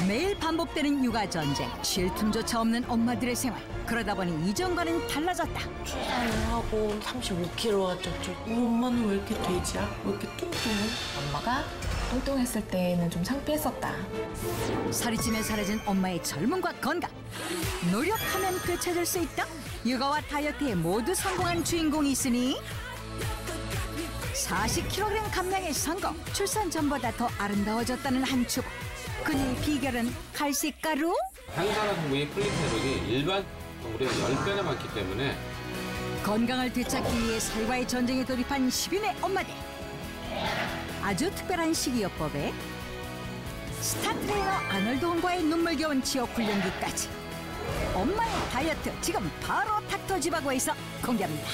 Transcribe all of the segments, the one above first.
매일 반복되는 육아 전쟁, 쉴 틈조차 없는 엄마들의 생활. 그러다 보니 이전과는 달라졌다. 출산을 하고 35kg가 쪘죠. 우리 엄마는 왜 이렇게 돼지야? 왜 이렇게 뚱뚱해? 엄마가 뚱뚱했을 때는 좀 창피했었다. 살이 찌면 사라진 엄마의 젊음과 건강. 노력하면 되찾을 수 있다. 육아와 다이어트에 모두 성공한 주인공이 있으니 40kg 감량의 성공. 출산 전보다 더 아름다워졌다는 한 주부. 그녀의 비결은 갈색가루? 항산화 성분이 콜레스테롤이 일반 우리가 10배나 많기 때문에 건강을 되찾기 위해 살과의 전쟁에 돌입한 10인의 엄마들. 아주 특별한 식이요법에 스타 트레이너 아놀드온과의 눈물겨운 지옥 훈련기까지. 엄마의 다이어트 지금 바로 닥터지바고에서 공개합니다.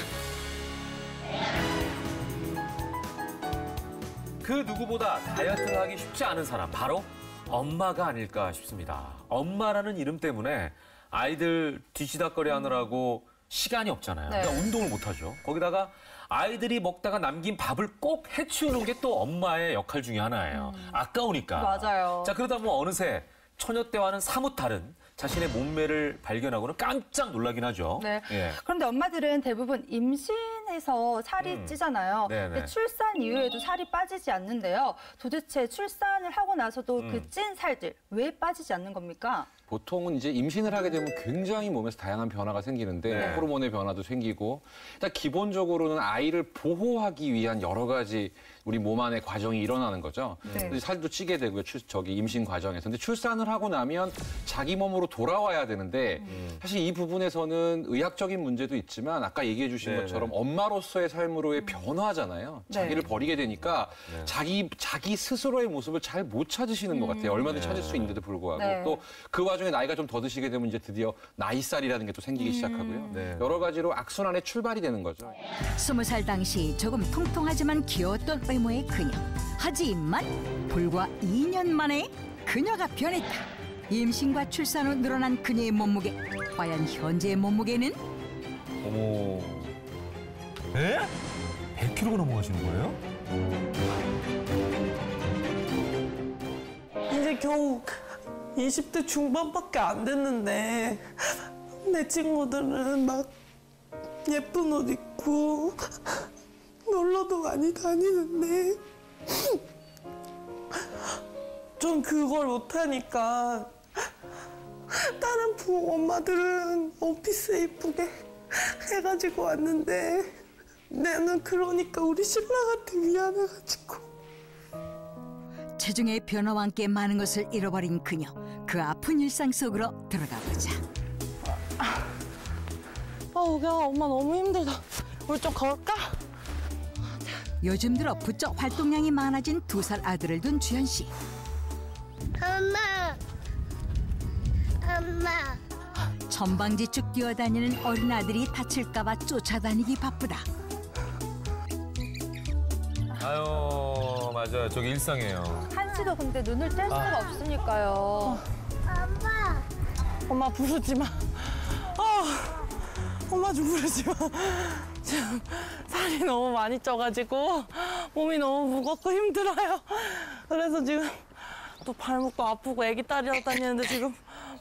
그 누구보다 다이어트를 하기 쉽지 않은 사람, 바로 엄마가 아닐까 싶습니다. 엄마라는 이름 때문에 아이들 뒤치다꺼리 하느라고 시간이 없잖아요. 네. 그러니까 운동을 못하죠. 거기다가 아이들이 먹다가 남긴 밥을 꼭 해치우는 게 또 엄마의 역할 중에 하나예요. 아까우니까. 맞아요. 자, 그러다 뭐 어느새 처녀 때와는 사뭇 다른 자신의 몸매를 발견하고는 깜짝 놀라긴 하죠. 네. 예. 그런데 엄마들은 대부분 임신해서 살이 찌잖아요. 네네. 근데 출산 이후에도 살이 빠지지 않는데요. 도대체 출산을 하고 나서도 그 찐 살들 왜 빠지지 않는 겁니까? 보통은 이제 임신을 하게 되면 굉장히 몸에서 다양한 변화가 생기는데 네. 호르몬의 변화도 생기고 일단 기본적으로는 아이를 보호하기 위한 여러 가지 우리 몸 안의 과정이 일어나는 거죠. 네. 그래서 살도 찌게 되고요. 임신 과정에서. 근데 출산을 하고 나면 자기 몸으로 돌아와야 되는데 사실 이 부분에서는 의학적인 문제도 있지만 아까 얘기해 주신 네네. 것처럼 엄마로서의 삶으로의 변화잖아요. 네. 자기를 버리게 되니까 자기 스스로의 모습을 잘 못 찾으시는 것 같아요. 얼마든지 찾을 수 있는데도 불구하고. 네. 또 그 와중에 나이가 좀 더 드시게 되면 이제 드디어 나이살이라는 게 또 생기기 시작하고요. 네. 여러 가지로 악순환의 출발이 되는 거죠. 20살 당시 조금 통통하지만 귀여웠던 외모의 그녀. 하지만 불과 2년 만에 그녀가 변했다. 임신과 출산 후 늘어난 그녀의 몸무게. 과연 현재의 몸무게는? 어머. 에? 100kg가 넘어가시는 거예요? 이제 겨우 20대 중반밖에 안 됐는데 내 친구들은 막 예쁜 옷 입고 놀러도 많이 다니는데 전 그걸 못하니까 다른 부모 엄마들은 오피스 이쁘게 해가지고 왔는데 나는 그러니까 우리 신랑한테 미안해가지고 체중의 변화와 함께 많은 것을 잃어버린 그녀. 그 아픈 일상 속으로 들어가 보자. 우경아 엄마 너무 힘들다. 우리 좀 걸을까? 요즘 들어 부쩍 활동량이 많아진 2살 아들을 둔 주현 씨. 엄마. 전방지축 뛰어다니는 어린 아들이 다칠까 봐 쫓아다니기 바쁘다. 아유, 맞아요. 저게 일상이에요. 한시도 근데 눈을 뗄 수가 없으니까요. 엄마 부르지 마. 엄마 좀 부르지 마. 지금 살이 너무 많이 쪄가지고 몸이 너무 무겁고 힘들어요. 그래서 지금 또 발목도 아프고 애기 딸이랑 다니는데 지금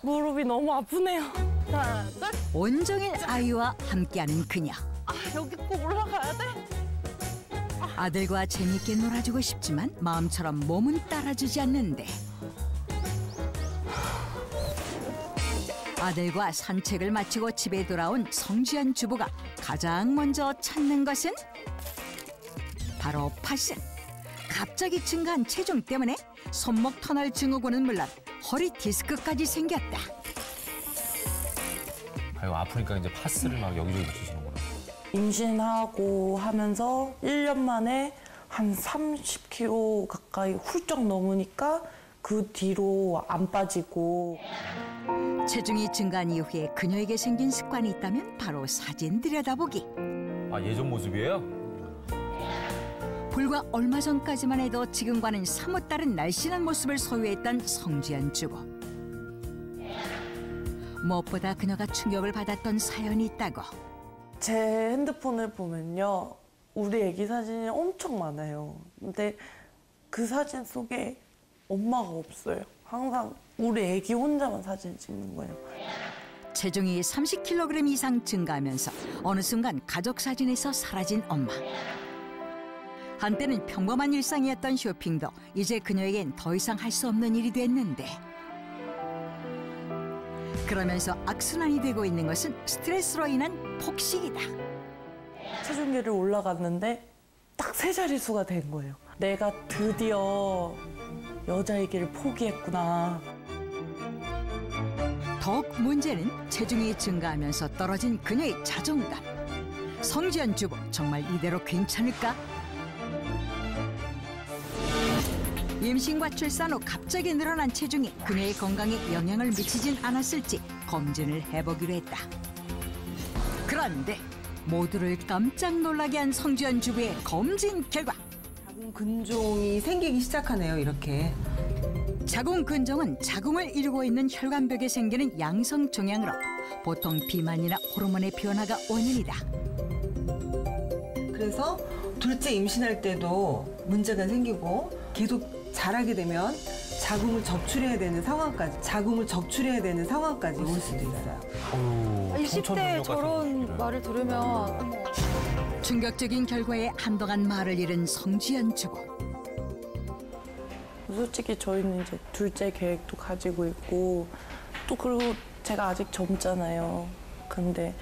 무릎이 너무 아프네요. 하나, 둘. 온종일 아이와 함께하는 그녀. 여기 꼭 올라가야 돼? 아들과 재밌게 놀아주고 싶지만 마음처럼 몸은 따라주지 않는데. 아들과 산책을 마치고 집에 돌아온 성지연 주부가 가장 먼저 찾는 것은 바로 팥은. 갑자기 증가한 체중 때문에 손목 터널 증후군은 물론 허리 디스크까지 생겼다. 아유, 아프니까 이제 파스를 막 여기저기 붙이시는구나. 임신하고 하면서 1년 만에 한 30kg 가까이 훌쩍 넘으니까 그 뒤로 안 빠지고. 체중이 증가한 이후에 그녀에게 생긴 습관이 있다면 바로 사진 들여다보기. 아, 예전 모습이에요? 불과 얼마 전까지만 해도 지금과는 사뭇 다른 날씬한 모습을 소유했던 성지연 주부. 무엇보다 그녀가 충격을 받았던 사연이 있다고. 제 핸드폰을 보면요. 우리 애기 사진이 엄청 많아요. 근데 그 사진 속에 엄마가 없어요. 항상 우리 애기 혼자만 사진 찍는 거예요. 체중이 30kg 이상 증가하면서 어느 순간 가족 사진에서 사라진 엄마. 한때는 평범한 일상이었던 쇼핑도 이제 그녀에겐 더 이상 할 수 없는 일이 됐는데, 그러면서 악순환이 되고 있는 것은 스트레스로 인한 폭식이다. 체중계를 올라갔는데 딱 3자릿수가 된 거예요. 내가 드디어 여자이기를 포기했구나. 더욱 문제는 체중이 증가하면서 떨어진 그녀의 자존감. 성지연 주부, 정말 이대로 괜찮을까? 임신과 출산 후 갑자기 늘어난 체중이 그녀의 건강에 영향을 미치진 않았을지 검진을 해보기로 했다. 그런데 모두를 깜짝 놀라게 한 성지연 주부의 검진 결과. 자궁 근종이 생기기 시작하네요, 이렇게. 자궁 근종은 자궁을 이루고 있는 혈관벽에 생기는 양성 종양으로 보통 비만이나 호르몬의 변화가 원인이다. 그래서 둘째 임신할 때도 문제가 생기고 계속 자라게 되면 자궁을 적출해야 되는 상황까지 올 수도 있어요. 20대에 저런 말을 들으면 어머. 충격적인 결과에 한동안 말을 잃은 성지연 주부. 솔직히 저희는 이제 둘째 계획도 가지고 있고 또 그리고 제가 아직 젊잖아요. 근데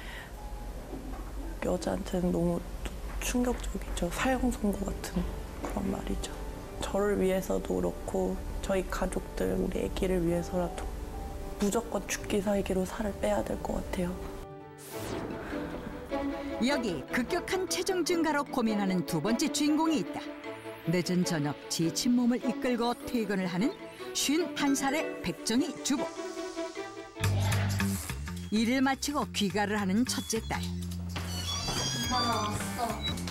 여자한테는 너무 충격적이죠. 사형 선고 같은 그런 말이죠. 저를 위해서도 그렇고 저희 가족들, 우리 아기를 위해서라도 무조건 죽기 살기로 살을 빼야 될 것 같아요. 여기 급격한 체중 증가로 고민하는 두 번째 주인공이 있다. 늦은 저녁 지친 몸을 이끌고 퇴근을 하는 51살의 백정희 주부. 일을 마치고 귀가를 하는 첫째 딸. 엄마 나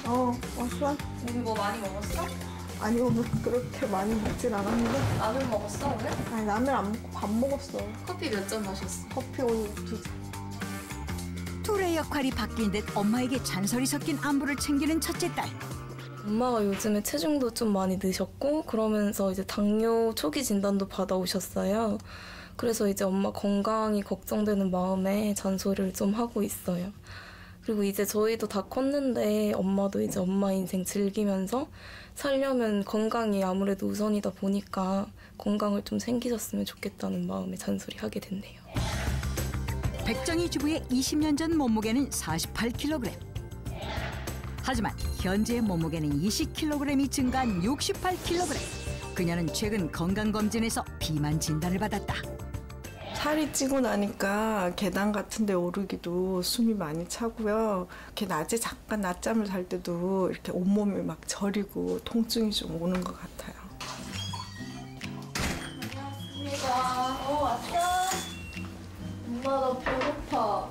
왔어. 왔어? 오늘 뭐 많이 먹었어? 아니 오늘 그렇게 많이 먹진 않았는데. 라면 먹었어 오늘? 아니 라면 안 먹고 밥 먹었어. 커피 몇 잔 마셨어? 커피 오늘 2잔. 둘의 역할이 바뀐 듯 엄마에게 잔소리 섞인 안부를 챙기는 첫째 딸. 엄마가 요즘에 체중도 좀 많이 느셨고 그러면서 이제 당뇨 초기 진단도 받아오셨어요. 그래서 이제 엄마 건강이 걱정되는 마음에 잔소리를 좀 하고 있어요. 그리고 이제 저희도 다 컸는데 엄마도 이제 엄마 인생 즐기면서 살려면 건강이 아무래도 우선이다 보니까 건강을 좀 챙기셨으면 좋겠다는 마음에 잔소리하게 됐네요. 백정희 주부의 20년 전 몸무게는 48kg. 하지만 현재의 몸무게는 20kg이 증가한 68kg. 그녀는 최근 건강검진에서 비만 진단을 받았다. 살이 찌고 나니까 계단 같은 데 오르기도 숨이 많이 차고요. 이렇게 낮에 잠깐 낮잠을 잘 때도 이렇게 온몸이 막 저리고 통증이 좀 오는 것 같아요. 안녕하십니까. 왔어? 엄마 나 배고파.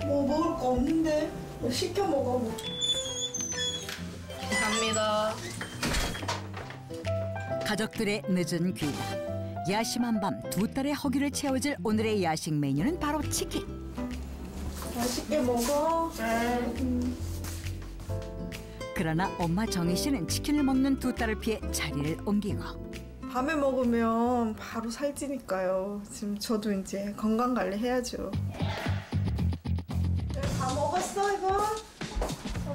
뭐 먹을 거 없는데 시켜 먹어. 뭐. 갑니다. 가족들의 늦은 귀가. 야심한 밤 두 딸의 허기를 채워줄 오늘의 야식 메뉴는 바로 치킨. 맛있게 먹어. 그러나 엄마 정희 씨는 치킨을 먹는 두 딸을 피해 자리를 옮기고. 밤에 먹으면 바로 살찌니까요. 지금 저도 이제 건강 관리 해야죠. 다 먹었어 이거?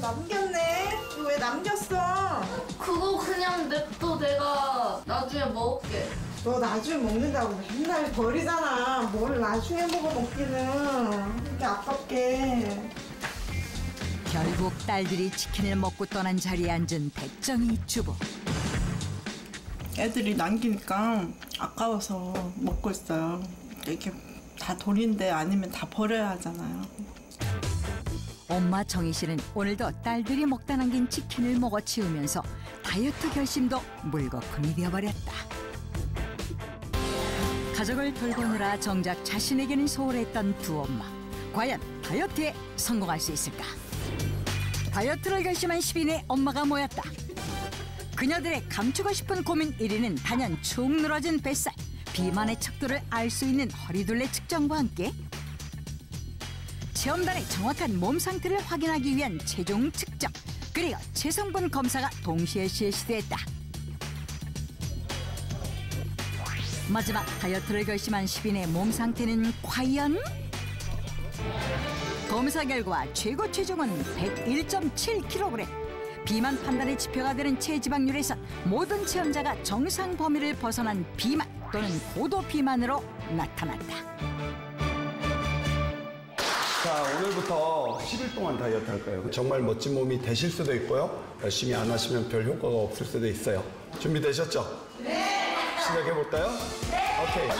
남겼네. 이거 왜 남겼어? 그거 그냥 냅둬. 내가 나중에 먹을게. 너 나중에 먹는다고 맨날 버리잖아. 뭘 나중에 먹어 먹기는. 이렇게 아깝게. 결국 딸들이 치킨을 먹고 떠난 자리에 앉은 백정희 주부. 애들이 남기니까 아까워서 먹고 있어요. 이게 다 돈인데 아니면 다 버려야 하잖아요. 엄마 정희 씨는 오늘도 딸들이 먹다 남긴 치킨을 먹어 치우면서 다이어트 결심도 물거품이 되어버렸다. 가족을 돌보느라 정작 자신에게는 소홀했던 두 엄마. 과연 다이어트에 성공할 수 있을까? 다이어트를 결심한 10인의 엄마가 모였다. 그녀들의 감추고 싶은 고민 1위는 단연 축 늘어진 뱃살. 비만의 척도를 알 수 있는 허리둘레 측정과 함께 체험단의 정확한 몸 상태를 확인하기 위한 체중 측정 그리고 체성분 검사가 동시에 실시됐다. 마지막 다이어트를 결심한 10인의 몸 상태는 과연? 검사 결과 최고 체중은 101.7kg. 비만 판단의 지표가 되는 체지방률에서 모든 체험자가 정상 범위를 벗어난 비만 또는 고도 비만으로 나타났다. 자, 오늘부터 10일 동안 다이어트 할 거예요. 정말 멋진 몸이 되실 수도 있고요. 열심히 안 하시면 별 효과가 없을 수도 있어요. 준비되셨죠? 네! 시작해볼까요? 네! 오케이.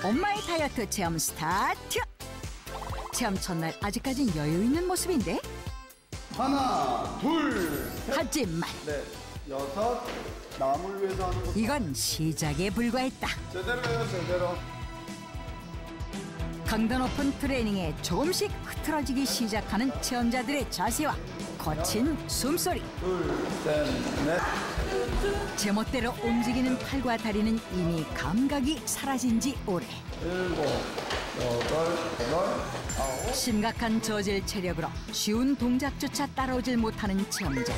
엄마의 다이어트 체험 스타트! 체험 첫날 아직까진 여유 있는 모습인데? 하나, 둘, 하지만 넷, 여섯, 남을 위해서 하는 거. 이건 시작에 불과했다. 제대로요, 제대로. 강도 높은 트레이닝에 조금씩 흐트러지기 시작하는 체험자들의 자세와 거친 숨소리. 둘, 셋, 넷. 제멋대로 움직이는 팔과 다리는 이미 감각이 사라진 지 오래. 일곱, 여덟, 아홉. 심각한 저질 체력으로 쉬운 동작조차 따라오질 못하는 체험자.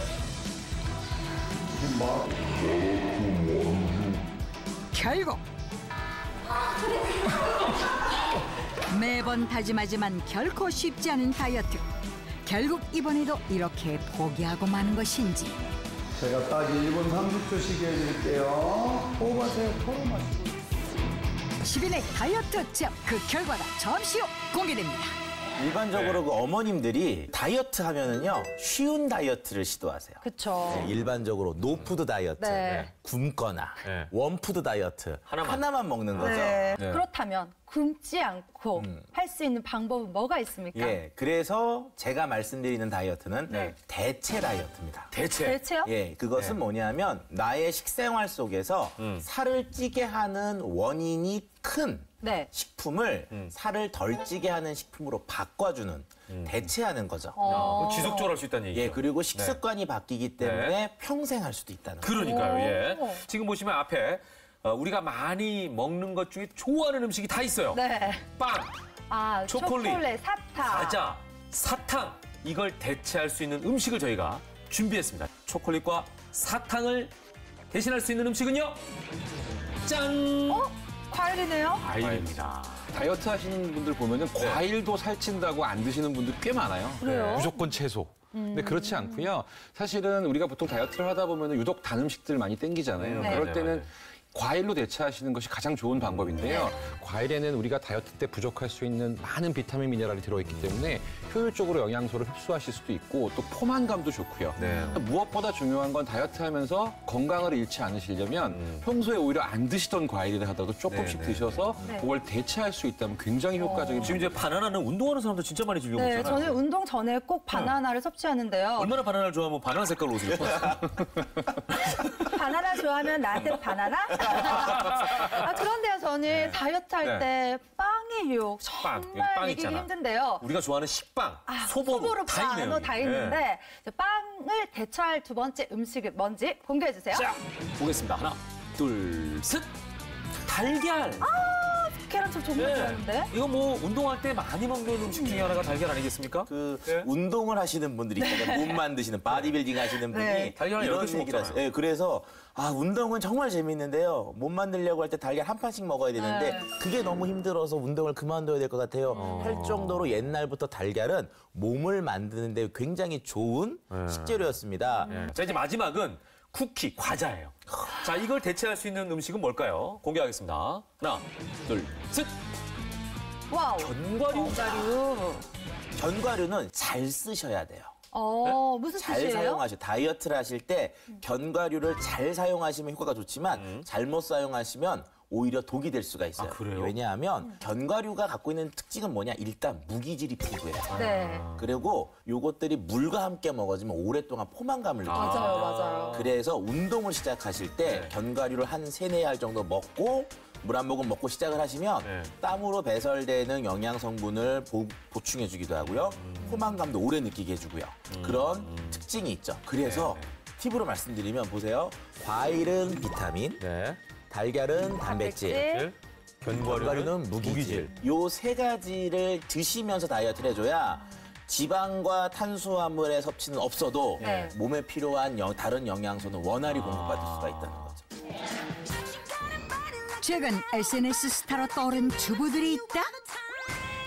결국 매번 다짐하지만 결코 쉽지 않은 다이어트. 결국 이번에도 이렇게 포기하고 마는 것인지. 제가 딱 1분 30초 쉬게 해드릴게요. 호흡하세요. 코로 마시고. 10인의 다이어트 체험 그 결과가 잠시 후 공개됩니다. 일반적으로 그 어머님들이 다이어트 하면은요 쉬운 다이어트를 시도하세요. 그쵸. 네, 일반적으로 노푸드 다이어트, 네. 굶거나 네. 원푸드 다이어트 하나만 먹는 거죠. 네. 네. 그렇다면 굶지 않고 할 수 있는 방법은 뭐가 있습니까? 예, 그래서 제가 말씀드리는 다이어트는 대체 다이어트입니다. 대체요? 예, 그것은 뭐냐면 나의 식생활 속에서 살을 찌게 하는 원인이 큰 네. 식품을 살을 덜 찌게 하는 식품으로 바꿔주는 대체하는 거죠. 지속적으로 할 수 있다는 얘기죠. 예, 그리고 식습관이 바뀌기 때문에 평생 할 수도 있다는 거죠. 그러니까요. 예. 지금 보시면 앞에 우리가 많이 먹는 것 중에 좋아하는 음식이 다 있어요. 네. 빵, 초콜릿, 사탕, 과자, 사탕 이걸 대체할 수 있는 음식을 저희가 준비했습니다. 초콜릿과 사탕을 대신할 수 있는 음식은요? 짠! 과일이네요? 과일입니다. 다이어트 하시는 분들 보면은 과일도 살찐다고 안 드시는 분들 꽤 많아요. 그래요? 무조건 채소. 근데 그렇지 않고요. 사실은 우리가 보통 다이어트를 하다 보면 유독 단 음식들 많이 땡기잖아요. 네. 그럴 때는 과일로 대체하시는 것이 가장 좋은 방법인데요. 과일에는 우리가 다이어트 때 부족할 수 있는 많은 비타민, 미네랄이 들어있기 때문에 효율적으로 영양소를 흡수하실 수도 있고 또 포만감도 좋고요. 무엇보다 중요한 건 다이어트 하면서 건강을 잃지 않으시려면 평소에 오히려 안 드시던 과일이라 하더라도 조금씩 드셔서 그걸 대체할 수 있다면 굉장히 효과적인 지금 이제 바나나는 운동하는 사람들 진짜 많이 즐겨 네, 먹잖아요. 저는 운동 전에 꼭 바나나를 섭취하는데요. 얼마나 바나나를 좋아하면 바나나 색깔로 옷을 입고 바나나 좋아하면 나한테 바나나? 그런데요, 저는 다이어트 할 때 빵의 유혹 빵 정말 이기기 있잖아. 힘든데요. 우리가 좋아하는 식빵, 소보루 다 있네요. 다 있는데 빵을 대체할 두 번째 음식은 뭔지 공개해 주세요. 자, 보겠습니다. 하나, 둘, 셋. 달걀. 계란찜 정말 좋아하는데. 이거 뭐 운동할 때 많이 먹는 음식 중에 하나가 달걀 아니겠습니까? 운동을 하시는 분들이 있잖아요. 몸 만드시는 바디빌딩 하시는 분이 달걀을 이런 10개씩 얘기를 하세요. 예, 그래서 운동은 정말 재밌는데요. 몸 만들려고 할 때 달걀 한 판씩 먹어야 되는데 그게 너무 힘들어서 운동을 그만둬야 될 것 같아요. 할 정도로 옛날부터 달걀은 몸을 만드는 데 굉장히 좋은 식재료였습니다. 자, 이제 마지막은 쿠키, 과자예요. 자, 이걸 대체할 수 있는 음식은 뭘까요? 공개하겠습니다. 하나, 둘, 셋. 와우. 견과류. 견과류는 잘 쓰셔야 돼요. 무슨 잘 뜻이에요? 사용하셔. 다이어트를 하실 때 견과류를 잘 사용하시면 효과가 좋지만 잘못 사용하시면 오히려 독이 될 수가 있어요. 그래요? 왜냐하면 견과류가 갖고 있는 특징은 뭐냐? 일단 무기질이 풍부해요. 네. 그리고 요것들이 물과 함께 먹어지면 오랫동안 포만감을 느껴요. 맞아요. 그래서 운동을 시작하실 때 견과류를 한 3-4알 정도 먹고 물 한 모금 먹고 시작을 하시면 땀으로 배설되는 영양 성분을 보충해주기도 하고요. 포만감도 오래 느끼게 해주고요. 그런 특징이 있죠. 그래서 팁으로 말씀드리면 보세요. 과일은 비타민, 달걀은 단백질, 견과류는 무기질. 요 세 가지를 드시면서 다이어트를 해줘야 지방과 탄수화물의 섭취는 없어도 네. 몸에 필요한 다른 영양소는 원활히 공급받을 수가 있다는 거죠. 최근 SNS 스타로 떠오른 주부들이 있다.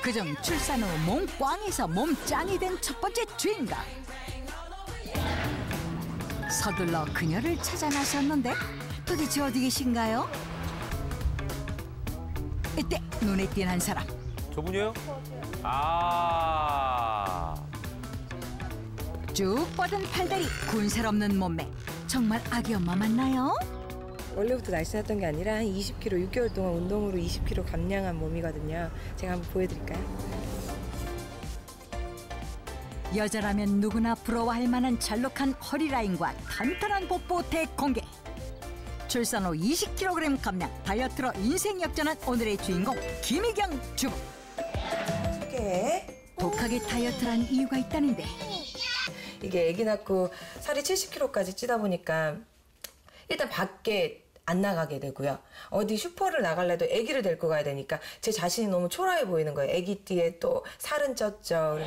그중 출산 후 몸 꽝에서 몸짱이 된 첫 번째 주인공. 서둘러 그녀를 찾아 나섰는데 도대체 어디 계신가요? 이때 눈에 띈 한 사람. 저분이에요? 쭉 뻗은 팔다리, 군살 없는 몸매. 정말 아기 엄마 맞나요? 원래부터 날씬했던 게 아니라 한 20kg, 6개월 동안 운동으로 20kg 감량한 몸이거든요. 제가 한번 보여드릴까요? 여자라면 누구나 부러워할 만한 잘록한 허리 라인과 탄탄한 복부 대공개. 출산 후 20kg 감량, 다이어트로 인생 역전한 오늘의 주인공 김희경 주부. 독하게 다이어트를 한 이유가 있다는데. 이게 아기 낳고 살이 70kg까지 찌다 보니까 일단 밖에 안 나가게 되고요. 어디 슈퍼를 나가려도 아기를 데리고 가야 되니까 제 자신이 너무 초라해 보이는 거예요. 아기띠에 또 살은 쪘죠.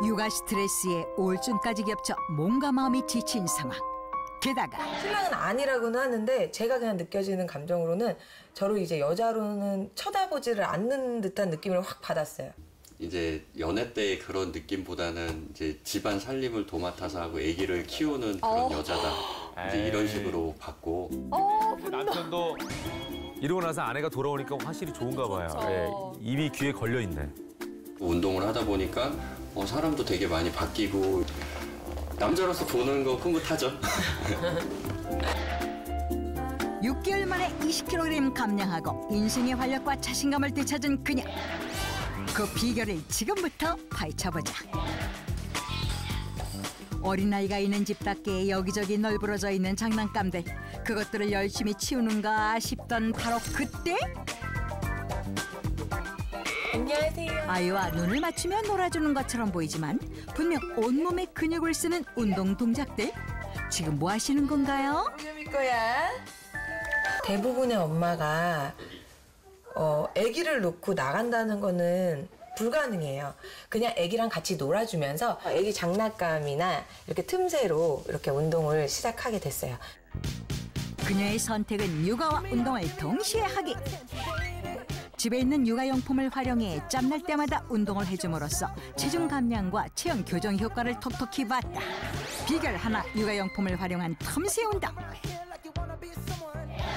육아 스트레스에 우울증까지 겹쳐 몸과 마음이 지친 상황. 게다가 신랑은 아니라고는 하는데 제가 그냥 느껴지는 감정으로는 저를 이제 여자로는 쳐다보지를 않는 듯한 느낌을 확 받았어요. 이제 연애 때의 그런 느낌보다는 이제 집안 살림을 도맡아서 하고 아기를 키우는 그런 여자다. 이제 이런 식으로 받고. 남편도 이러고 나서 아내가 돌아오니까 확실히 좋은가 봐요. 예, 입이 귀에 걸려 있네. 운동을 하다 보니까 사람도 되게 많이 바뀌고 남자로서 보는 거 흐뭇하죠. 6개월 만에 20kg 감량하고 인생의 활력과 자신감을 되찾은 그녀. 그 비결을 지금부터 파헤쳐보자. 어린아이가 있는 집답게 여기저기 널브러져 있는 장난감들. 그것들을 열심히 치우는가 싶던 바로 그때. 안녕하세요. 아이와 눈을 맞추며 놀아주는 것처럼 보이지만 분명 온몸의 근육을 쓰는 운동 동작들. 지금 뭐 하시는 건가요? 거야. 대부분의 엄마가 아기를 놓고 나간다는 거는 불가능해요. 그냥 아기랑 같이 놀아주면서 아기 장난감이나 이렇게 틈새로 이렇게 운동을 시작하게 됐어요. 그녀의 선택은 육아와 운동을 동시에 하기. 집에 있는 육아용품을 활용해 짬날 때마다 운동을 해줌으로써 체중 감량과 체형 교정 효과를 톡톡히 봤다. 비결 하나, 육아용품을 활용한 틈새 운동.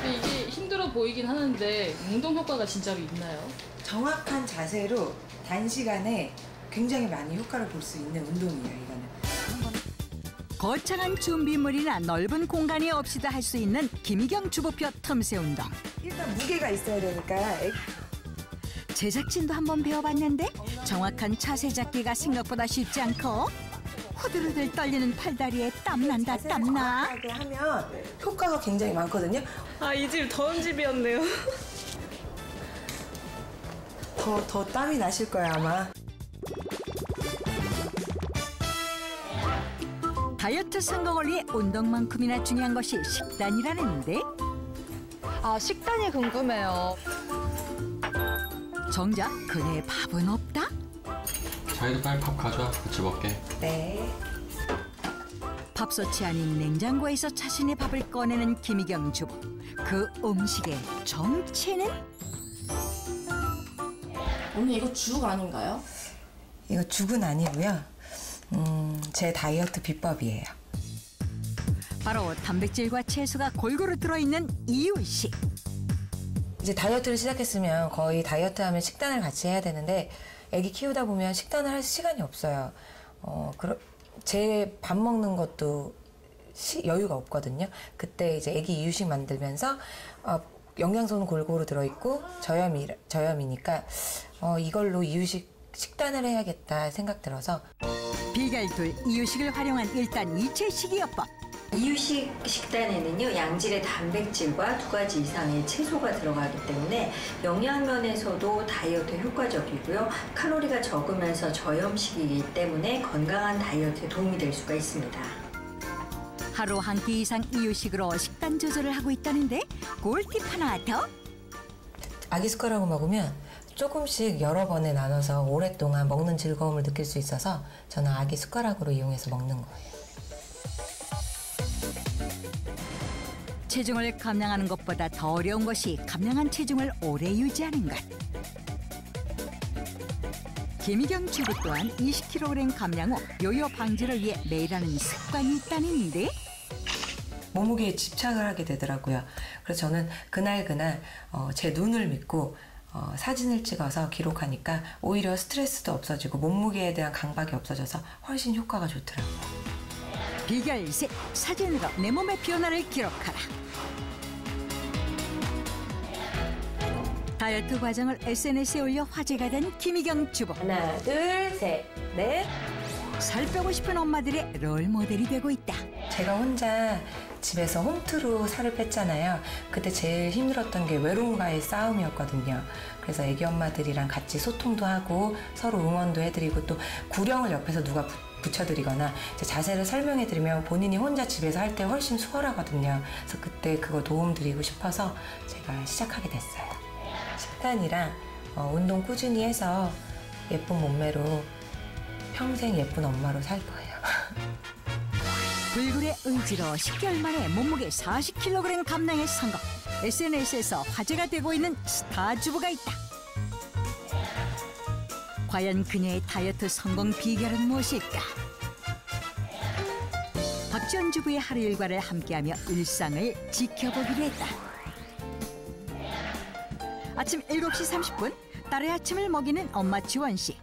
이게 힘들어 보이긴 하는데 운동 효과가 진짜로 있나요? 정확한 자세로 단시간에 굉장히 많이 효과를 볼 수 있는 운동이에요, 이거는. 거창한 준비물이나 넓은 공간이 없이도 할 수 있는 김희경 주부표 틈새 운동. 일단 무게가 있어야 되니까. 제작진도 한번 배워봤는데 정확한 차세 잡기가 생각보다 쉽지 않고 후들후들 떨리는 팔다리에 땀난다 땀나. 정확하게 하면 효과가 굉장히 많거든요. 이 집 더운 집이었네요. 더 땀이 나실 거예요, 아마. 다이어트 성공을 위해 운동만큼이나 중요한 것이 식단이라는데. 식단이 궁금해요. 정작 그녀의 밥은 없다? 자기도 빨리 밥 가져와. 같이 먹게. 네. 밥솥이 아닌 냉장고에서 자신의 밥을 꺼내는 김희경 주부. 그 음식의 정체는? 언니 이거 죽 아닌가요? 이거 죽은 아니고요. 제 다이어트 비법이에요. 바로 단백질과 채소가 골고루 들어있는 이유식. 이제 다이어트를 시작했으면 거의 다이어트하면 식단을 같이 해야 되는데 아기 키우다 보면 식단을 할 시간이 없어요. 제 밥 먹는 것도 여유가 없거든요. 그때 이제 아기 이유식 만들면서 영양소는 골고루 들어있고 저염이니까 이걸로 이유식 식단을 해야겠다 생각 들어서. 비결 둘, 이유식을 활용한 1단 2채 식이요법. 이유식 식단에는요, 양질의 단백질과 2가지 이상의 채소가 들어가기 때문에 영양면에서도 다이어트에 효과적이고요. 칼로리가 적으면서 저염식이기 때문에 건강한 다이어트에 도움이 될 수가 있습니다. 하루 한 끼 이상 이유식으로 식단 조절을 하고 있다는데 꿀팁 하나 더? 아기 숟가락으로 먹으면 조금씩 여러 번에 나눠서 오랫동안 먹는 즐거움을 느낄 수 있어서 저는 아기 숟가락으로 이용해서 먹는 거예요. 체중을 감량하는 것보다 더 어려운 것이 감량한 체중을 오래 유지하는 것. 김희경 주부 또한 20kg 감량 후 요요 방지를 위해 매일 하는 습관이 있다는데 몸무게에 집착을 하게 되더라고요. 그래서 저는 그날 제 눈을 믿고 사진을 찍어서 기록하니까 오히려 스트레스도 없어지고 몸무게에 대한 강박이 없어져서 훨씬 효과가 좋더라고요. 비결2 사진으로 내 몸의 변화를 기록하라. 다이어트 과정을 SNS에 올려 화제가 된 김희경 주부. 하나, 둘, 셋, 넷. 살 빼고 싶은 엄마들의 롤모델이 되고 있다. 제가 혼자 집에서 홈트로 살을 뺐잖아요. 그때 제일 힘들었던 게 외로움과의 싸움이었거든요. 그래서 애기 엄마들이랑 같이 소통도 하고 서로 응원도 해드리고 또 구령을 옆에서 누가 붙여드리거나 자세를 설명해드리면 본인이 혼자 집에서 할 때 훨씬 수월하거든요. 그래서 그때 그거 도움드리고 싶어서 제가 시작하게 됐어요. 식단이랑 운동 꾸준히 해서 예쁜 몸매로 평생 예쁜 엄마로 살 거예요. 불굴의 의지로 10개월 만에 몸무게 40kg 감량에 성공. SNS에서 화제가 되고 있는 스타 주부가 있다. 과연 그녀의 다이어트 성공 비결은 무엇일까? 박지원 주부의 하루 일과를 함께하며 일상을 지켜보기로 했다. 아침 7시 30분 딸의 아침을 먹이는 엄마 지원 씨.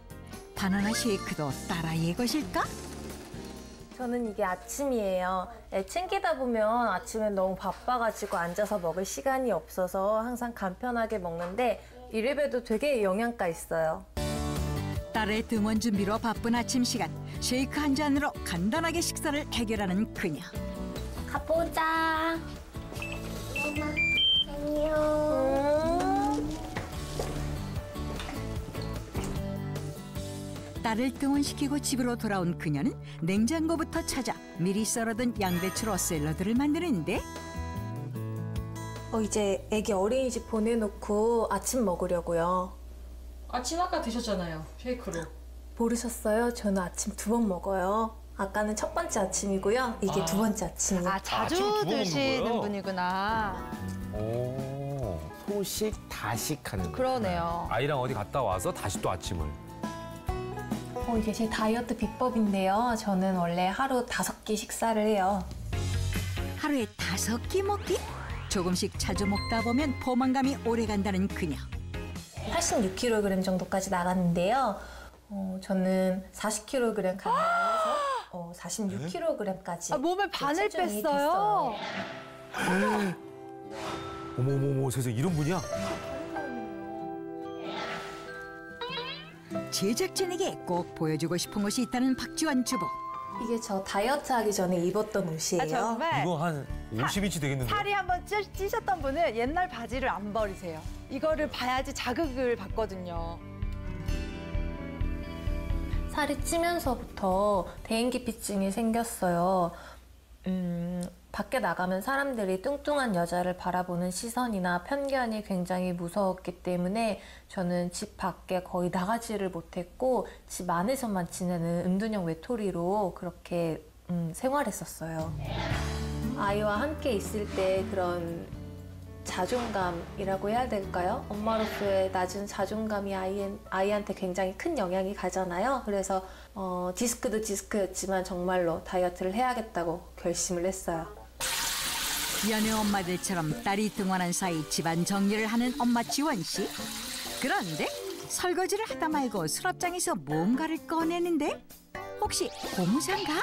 바나나 쉐이크도 딸아이의 것일까? 저는 이게 아침이에요. 애 챙기다 보면 아침에 너무 바빠가지고 앉아서 먹을 시간이 없어서 항상 간편하게 먹는데 이래봬도 되게 영양가 있어요. 딸의 등원 준비로 바쁜 아침 시간. 쉐이크 한 잔으로 간단하게 식사를 해결하는 그녀. 가보자. 엄마, 안녕. 딸을 등원시키고 집으로 돌아온 그녀는 냉장고부터 찾아 미리 썰어둔 양배추로 샐러드를 만드는데 이제 애기 어린이집 보내놓고 아침 먹으려고요. 아침 아까 드셨잖아요. 쉐이크로. 모르셨어요? 저는 아침 2번 먹어요. 아까는 첫 번째 아침이고요. 이게 두 번째 아침이에요. 자주 드시는 분이구나. 오, 소식 다식하는. 그러네요. 아이랑 어디 갔다 와서 다시 또 아침을. 이게 제 다이어트 비법인데요. 저는 원래 하루 5끼 식사를 해요. 하루에 5끼 먹기? 조금씩 자주 먹다 보면 포만감이 오래 간다는 그녀. 86kg 정도까지 나갔는데요. 저는 40kg 감량해서 46kg까지. 몸에 반을 뺐어요. 어머머머, 세상에 이런 분이야? 제작진에게 꼭 보여주고 싶은 것이 있다는 박지원 주부. 이게 저 다이어트 하기 전에 입었던 옷이에요. 정말? 이거 한 50인치 되겠는데? 살이 한번 찌셨던 분은 옛날 바지를 안 버리세요. 이거를 봐야지 자극을 받거든요. 살이 찌면서부터 대인기피증이 생겼어요. 밖에 나가면 사람들이 뚱뚱한 여자를 바라보는 시선이나 편견이 굉장히 무서웠기 때문에 저는 집 밖에 거의 나가지를 못했고 집 안에서만 지내는 은둔형 외톨이로 그렇게 생활했었어요. 아이와 함께 있을 때 그런 자존감이라고 해야 될까요? 엄마로서의 낮은 자존감이 아이한테 굉장히 큰 영향이 가잖아요. 그래서 디스크도 디스크였지만 정말로 다이어트를 해야겠다고 결심을 했어요. 연애 엄마들처럼 딸이 등원한 사이 집안 정리를 하는 엄마 지원 씨. 그런데 설거지를 하다 말고 수납장에서 뭔가를 꺼내는데 혹시 고무장갑?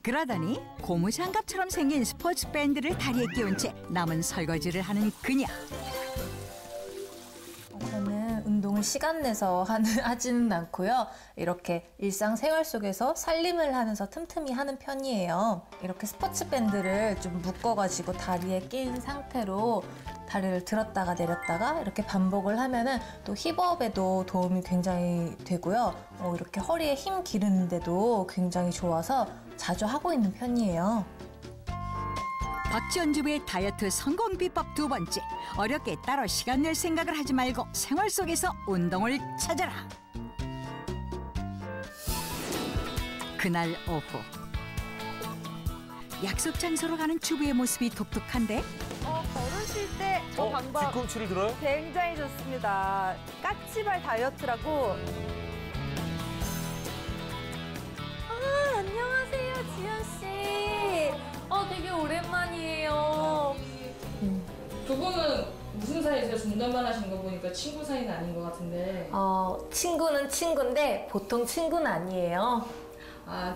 그러더니 고무장갑처럼 생긴 스포츠 밴드를 다리에 끼운 채 남은 설거지를 하는 그녀. 저는 운동을 시간 내서 하지는 않고요. 이렇게 일상생활 속에서 살림을 하면서 틈틈이 하는 편이에요. 이렇게 스포츠 밴드를 좀 묶어가지고 다리에 낀 상태로 다리를 들었다가 내렸다가 이렇게 반복을 하면은 또 힙업에도 도움이 굉장히 되고요. 이렇게 허리에 힘 기르는데도 굉장히 좋아서 자주 하고 있는 편이에요. 박지원 주부의 다이어트 성공 비법 두 번째. 어렵게 따로 시간 낼 생각을 하지 말고 생활 속에서 운동을 찾아라. 그날 오후. 약속 장소로 가는 주부의 모습이 독특한데? 걸으실 때 저 방법 뒤꿈치를 들어요? 굉장히 좋습니다. 까치발 다이어트라고. 안녕하세요, 지연 씨. 되게 오랜만이에요. 두 분은 무슨 사이세요? 중단만 하신 거 보니까 친구 사이는 아닌 것 같은데. 친구는 친구인데 보통 친구는 아니에요.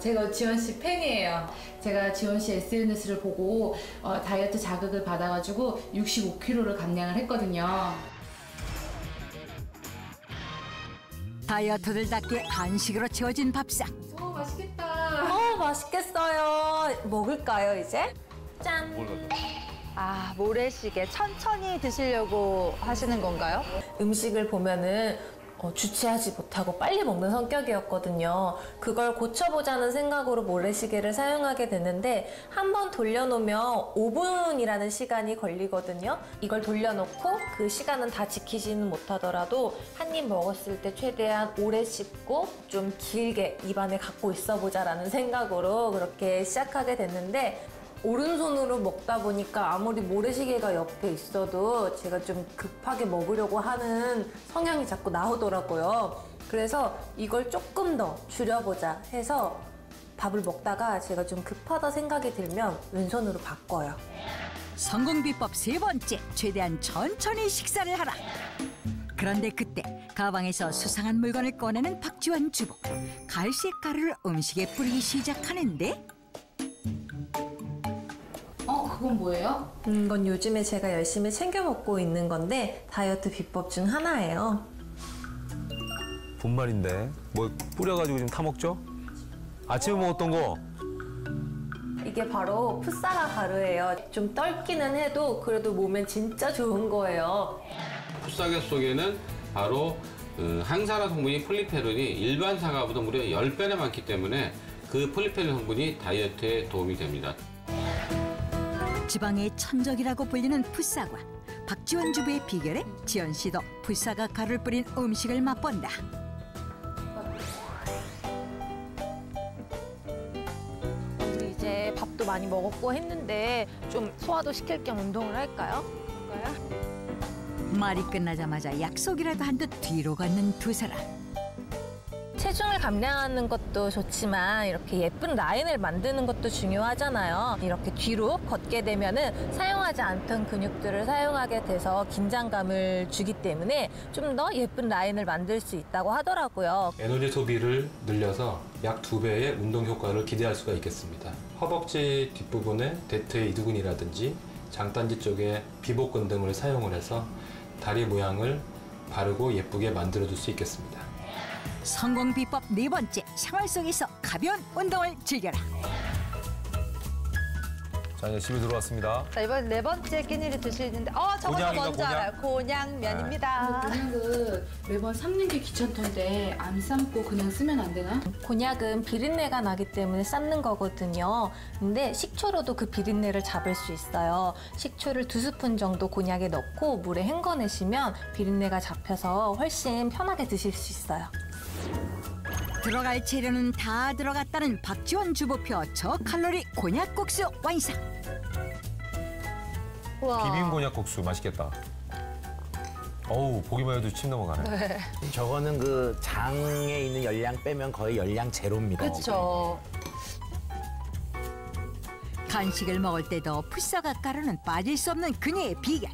제가 지원 씨 팬이에요. 제가 지원 씨 SNS를 보고 다이어트 자극을 받아가지고 65kg를 감량을 했거든요. 다이어터들답게 간식으로 채워진 밥상. 맛있겠다. 맛있겠어요. 먹을까요, 이제? 짠. 모래시계 천천히 드시려고 하시는 건가요? 음식을 보면은 주체하지 못하고 빨리 먹는 성격이었거든요. 그걸 고쳐보자는 생각으로 모래시계를 사용하게 됐는데 한 번 돌려놓으면 5분이라는 시간이 걸리거든요. 이걸 돌려놓고 그 시간은 다 지키지는 못하더라도 한 입 먹었을 때 최대한 오래 씹고 좀 길게 입안에 갖고 있어보자라는 생각으로 그렇게 시작하게 됐는데 오른손으로 먹다 보니까 아무리 모래시계가 옆에 있어도 제가 좀 급하게 먹으려고 하는 성향이 자꾸 나오더라고요. 그래서 이걸 조금 더 줄여보자 해서 밥을 먹다가 제가 좀 급하다 생각이 들면 왼손으로 바꿔요. 성공 비법 세 번째. 최대한 천천히 식사를 하라. 그런데 그때 가방에서 수상한 물건을 꺼내는 박지원 주부. 갈색 가루를 음식에 뿌리기 시작하는데 그건 뭐예요? 이건 요즘에 제가 열심히 챙겨 먹고 있는 건데 다이어트 비법 중 하나예요. 분말인데 뭐 뿌려가지고 지금 타먹죠? 아침에 먹었던 거. 이게 바로 풋사라 가루예요. 좀 떫기는 해도 그래도 몸엔 진짜 좋은 거예요. 풋사과 속에는 바로 항산화 성분이 폴리페놀이 일반 사과보다 무려 10배나 많기 때문에 그 폴리페놀 성분이 다이어트에 도움이 됩니다. 지방의 천적이라고 불리는 풋사과. 박지원 주부의 비결에 지연 씨도 풋사과 가루를 뿌린 음식을 맛본다. 우리 이제 밥도 많이 먹었고 했는데 좀 소화도 시킬 겸 운동을 할까요? 말이 끝나자마자 약속이라도 한 듯 뒤로 걷는 두 사람. 체중을 감량하는 것도 좋지만 이렇게 예쁜 라인을 만드는 것도 중요하잖아요. 이렇게 뒤로 걷게 되면은 사용하지 않던 근육들을 사용하게 돼서 긴장감을 주기 때문에 좀 더 예쁜 라인을 만들 수 있다고 하더라고요. 에너지 소비를 늘려서 약 2배의 운동 효과를 기대할 수가 있겠습니다. 허벅지 뒷부분에 대퇴 이두근이라든지 장단지 쪽에 비복근 등을 사용을 해서 다리 모양을 바르고 예쁘게 만들어줄 수 있겠습니다. 성공 비법 네 번째. 생활 속에서 가벼운 운동을 즐겨라. 자, 이제 집에 들어왔습니다. 자, 이번 네 번째 끼니를 드시는데 저것도 곤약인가, 뭔지 곤약? 알아요. 곤약면입니다. 곤약은 매번 삶는 게 귀찮던데 안 삶고 그냥 쓰면 안 되나? 곤약은 비린내가 나기 때문에 삶는 거거든요. 근데 식초로도 그 비린내를 잡을 수 있어요. 식초를 2스푼 정도 곤약에 넣고 물에 헹궈내시면 비린내가 잡혀서 훨씬 편하게 드실 수 있어요. 들어갈 재료는 다 들어갔다는 박지원 주부표 저칼로리 곤약국수 완성. 비빔 곤약국수 맛있겠다. 어우, 보기만 해도 침 넘어가네. 저거는 그 장에 있는 열량 빼면 거의 열량 제로입니다. 그렇죠. 간식을 먹을 때도 풋사과 가루는 빠질 수 없는 그녀의 비결.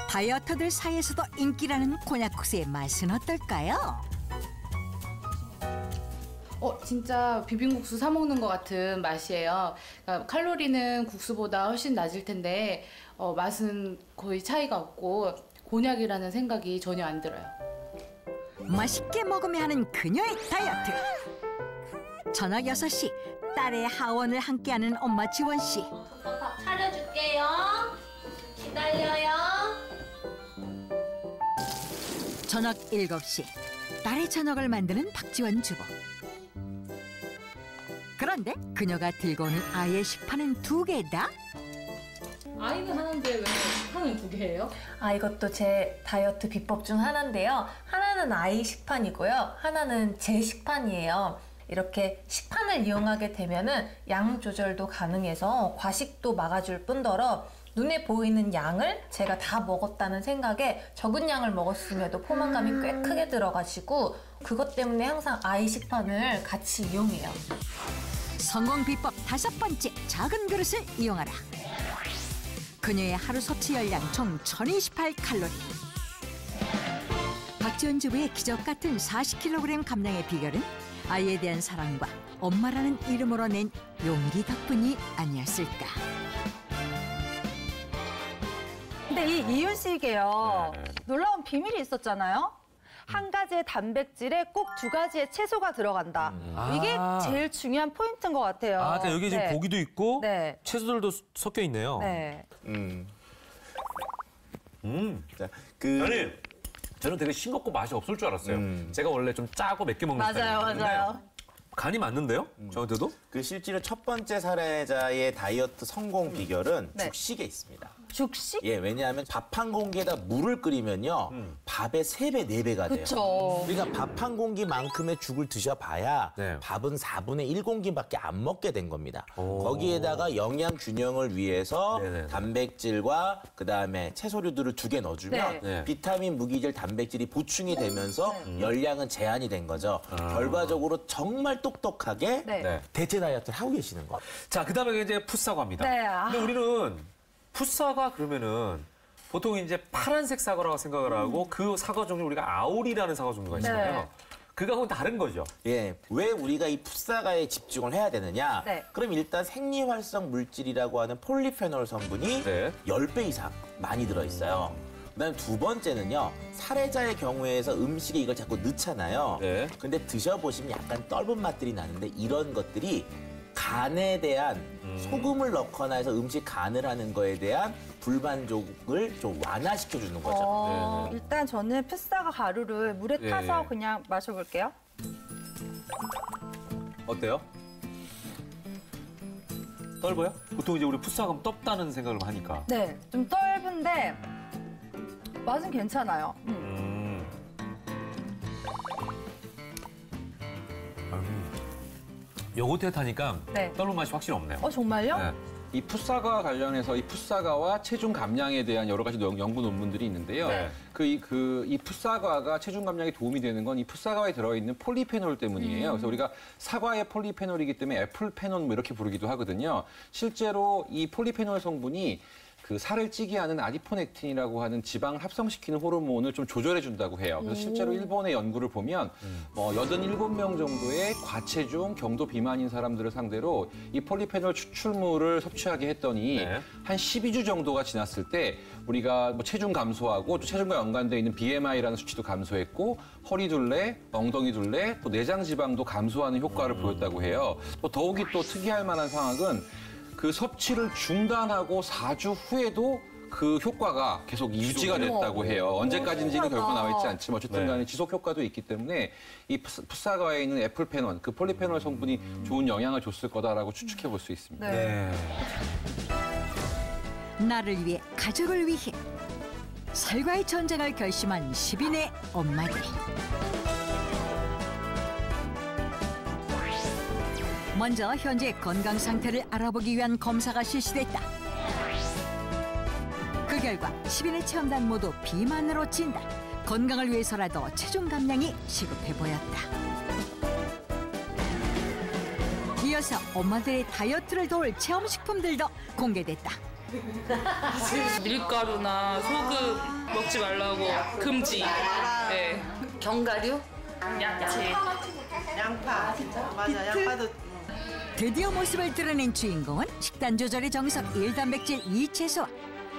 다이어터들 사이에서도 인기라는 곤약국수의 맛은 어떨까요? 진짜 비빔국수 사 먹는 것 같은 맛이에요. 그러니까 칼로리는 국수보다 훨씬 낮을 텐데 맛은 거의 차이가 없고 곤약이라는 생각이 전혀 안 들어요. 맛있게 먹으며 하는 그녀의 다이어트. 저녁 6시 딸의 하원을 함께하는 엄마 지원 씨. 밥 차려줄게요. 기다려요. 저녁 7시 딸의 저녁을 만드는 박지원 주부. 그런데 그녀가 들고 오는 아이의 식판은 2개다. 아이는 하나인데 왜 식판을 2개 해요? 아, 이것도 제 다이어트 비법 중 하나인데요. 하나는 아이 식판이고요. 하나는 제 식판이에요. 이렇게 식판을 이용하게 되면은 양 조절도 가능해서 과식도 막아줄 뿐더러 눈에 보이는 양을 제가 다 먹었다는 생각에 적은 양을 먹었음에도 포만감이 꽤 크게 들어가지고 그것 때문에 항상 아이 식판을 같이 이용해요. 성공 비법 5번째, 작은 그릇을 이용하라. 그녀의 하루 섭취 열량 총 1028칼로리. 박지원 주부의 기적 같은 40kg 감량의 비결은 아이에 대한 사랑과 엄마라는 이름으로 낸 용기 덕분이 아니었을까. 근데 이 이유식에요. 놀라운 비밀이 있었잖아요. 한 가지의 단백질에 꼭 2가지의 채소가 들어간다. 이게 제일 중요한 포인트인 것 같아요. 그러니까 여기 지금 고기도 있고 네. 채소들도 섞여 있네요. 네. 아니, 저는 되게 싱겁고 맛이 없을 줄 알았어요. 제가 원래 좀 짜고 맵게 먹는 스타일이에요. 맞아요. 간이 맞는데요? 저한테도? 그 실제로 첫 번째 사례자의 다이어트 성공 비결은 죽식에 있습니다. 죽식? 예, 왜냐하면 밥 한 공기에다 물을 끓이면요. 밥의 3배, 4배가 돼요. 그쵸. 그러니까 밥 한 공기만큼의 죽을 드셔봐야 밥은 4분의 1공기밖에 안 먹게 된 겁니다. 거기에다가 영양 균형을 위해서 단백질과 그다음에 채소류들을 2개 넣어주면 비타민, 무기질, 단백질이 보충이 되면서 열량은 제한이 된 거죠. 결과적으로 정말 똑똑하게 대체 다이어트를 하고 계시는 거예요. 자, 그다음에 이제 풋사과입니다. 네. 근데 우리는 풋사과 그러면은 보통 이제 파란색 사과라고 생각을 하고 그 사과 종류 우리가 아오리라는 사과 종류가 있잖아요. 그거하고는 다른 거죠. 예, 왜 우리가 이 풋사과에 집중을 해야 되느냐? 그럼 일단 생리활성 물질이라고 하는 폴리페놀 성분이 10배 이상 많이 들어있어요. 그다음 2번째는요. 사례자의 경우에서 음식에 이걸 자꾸 넣잖아요. 근데 드셔보시면 약간 떫은 맛들이 나는데 이런 것들이 간에 대한 소금을 넣거나 해서 음식 간을 하는 거에 대한 불만족을 좀 완화시켜주는 거죠. 일단 저는 풋사과 가루를 물에 타서 그냥 마셔볼게요. 어때요? 떫어요? 보통 이제 우리 풋사과는 떫다는 생각을 하니까. 네, 좀 떫은데 맛은 괜찮아요. 요거트에 타니까 떫은 맛이 확실히 없네요. 정말요? 이 풋사과 관련해서 이 풋사과와 체중 감량에 대한 여러 가지 연구 논문들이 있는데요. 이 풋사과가 체중 감량에 도움이 되는 건 이 풋사과에 들어있는 폴리페놀 때문이에요. 그래서 우리가 사과의 폴리페놀이기 때문에 애플페논 뭐 이렇게 부르기도 하거든요. 실제로 이 폴리페놀 성분이 그 살을 찌게 하는 아디포넥틴이라고 하는 지방을 합성시키는 호르몬을 좀 조절해 준다고 해요. 그래서 실제로 일본의 연구를 보면 87명 정도의 과체중, 경도 비만인 사람들을 상대로 이 폴리페놀 추출물을 섭취하게 했더니 한 12주 정도가 지났을 때 우리가 뭐 체중 감소하고 또 체중과 연관되어 있는 BMI라는 수치도 감소했고 허리둘레, 엉덩이둘레, 또 내장 지방도 감소하는 효과를 보였다고 해요. 또 더욱이 또 특이할 만한 상황은 그 섭취를 중단하고 4주 후에도 그 효과가 계속 유지가 됐다고 해요. 언제까지인지는 결국 나와 있지 않지만 어쨌든 간에 지속 효과도 있기 때문에 이 풋사과에 있는 애플페논, 그 폴리페놀 성분이 좋은 영향을 줬을 거다라고 추측해 볼 수 있습니다. 나를 위해, 가족을 위해 살과의 전쟁을 결심한 10인의 엄마들. 먼저 현재 건강 상태를 알아보기 위한 검사가 실시됐다. 그 결과 10인의 체험단 모두 비만으로 진단. 건강을 위해서라도 체중 감량이 시급해 보였다. 이어서 엄마들의 다이어트를 도울 체험식품들도 공개됐다. 밀가루나 소금 먹지 말라고 금지. 견과류, 야채, 양파. 맞아, 양파도. 드디어 모습을 드러낸 주인공은 식단 조절의 정석 1단백질 2채소와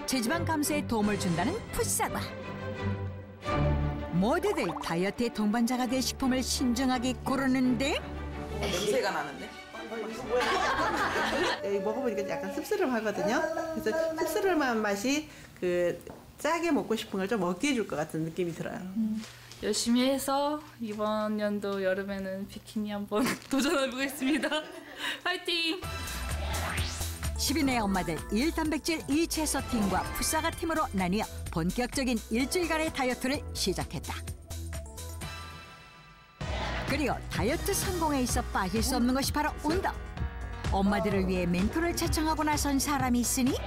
체지방 감소에 도움을 준다는 풋사과. 모두들 다이어트의 동반자가 될 식품을 신중하게 고르는데 냄새가 나는데? 먹어보니까 약간 씁쓸하거든요. 그래서 씁쓸한 맛이 그 짜게 먹고 싶은 걸 좀 먹게 해줄 것 같은 느낌이 들어요. 열심히 해서 이번 연도 여름에는 비키니 한번 도전해보겠습니다. 화이팅! 10인의 엄마들 1단백질 2채소 팀과 풋사과 팀으로 나뉘어 본격적인 일주일간의 다이어트를 시작했다. 그리고 다이어트 성공에 있어 빠질 수 없는 것이 바로 운동. 엄마들을 위해 멘토를 채청하고 나선 사람이 있으니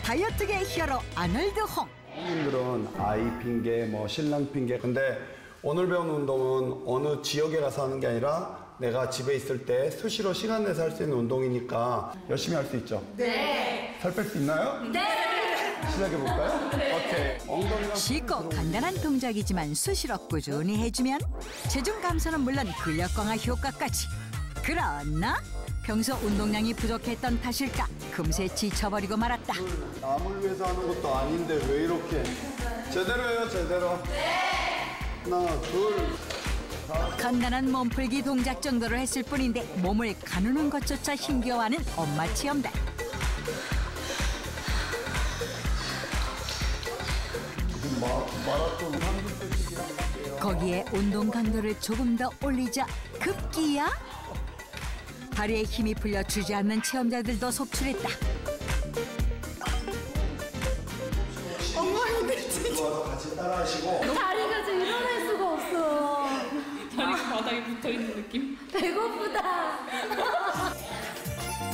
다이어트계 히어로 아놀드 홍. 손님들은 아이 핑계, 뭐 신랑 핑계. 근데 오늘 배운 운동은 어느 지역에 가서 하는 게 아니라 내가 집에 있을 때 수시로 시간 내서 할 수 있는 운동이니까 열심히 할 수 있죠? 네. 살 뺄 수 있나요? 네. 시작해볼까요? 오케이. 엉덩이랑 쉽고 간단한 동작이지만 수시로 꾸준히 해주면 체중 감소는 물론 근력 강화 효과까지. 그러나 평소 운동량이 부족했던 탓일까 금세 지쳐버리고 말았다. 남을 위해서 하는 것도 아닌데 왜 이렇게. 제대로 해요, 제대로. 하나, 둘. 간단한 몸풀기 동작 정도를 했을 뿐인데 몸을 가누는 것조차 힘겨워하는 엄마 체험단. 거기에 운동 강도를 조금 더 올리자 급기야 다리에 힘이 풀려 주지 않는 체험자들도 속출했다. 엄마 힘들 진짜. 같이 따라하시고. 다리가 지금 일어날 수가 없어. 다리가 바닥에 붙어있는 느낌? 배고프다.